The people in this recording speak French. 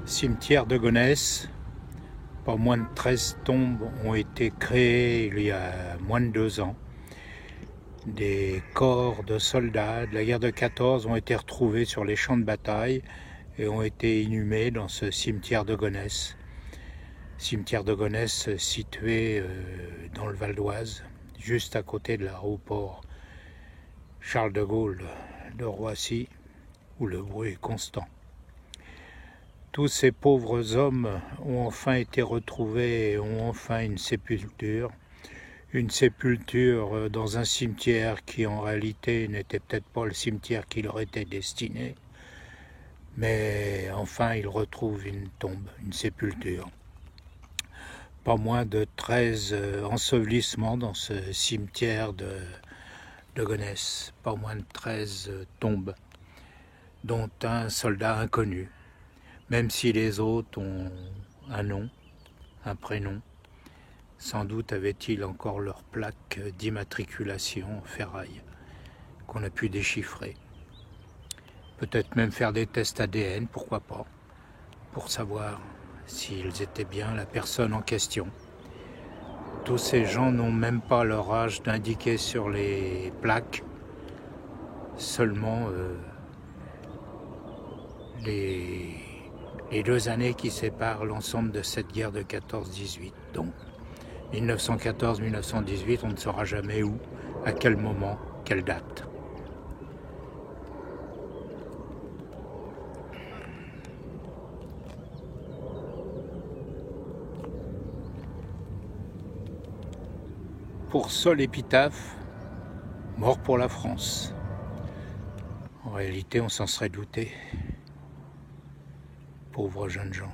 Cimetière de Gonesse, pas moins de 13 tombes ont été créées il y a moins de 2 ans. Des corps de soldats de la guerre de 14 ont été retrouvés sur les champs de bataille et ont été inhumés dans ce cimetière de Gonesse. Cimetière de Gonesse situé dans le Val d'Oise, juste à côté de l'aéroport Charles de Gaulle de Roissy, où le bruit est constant. Tous ces pauvres hommes ont enfin été retrouvés et ont enfin une sépulture dans un cimetière qui en réalité n'était peut-être pas le cimetière qui leur était destiné, mais enfin ils retrouvent une tombe, une sépulture. Pas moins de 13 ensevelissements dans ce cimetière de Gonesse, pas moins de 13 tombes, dont un soldat inconnu. Même si les autres ont un nom, un prénom, sans doute avaient-ils encore leur plaque d'immatriculation en ferraille qu'on a pu déchiffrer. Peut-être même faire des tests ADN, pourquoi pas, pour savoir s'ils étaient bien la personne en question. Tous ces gens n'ont même pas leur âge d'indiquer sur les plaques, seulement les 2 années qui séparent l'ensemble de cette guerre de 14-18. Donc 1914-1918, on ne saura jamais où, à quel moment, quelle date. Pour seule épitaphe, mort pour la France. En réalité, on s'en serait douté. Pauvres jeunes gens.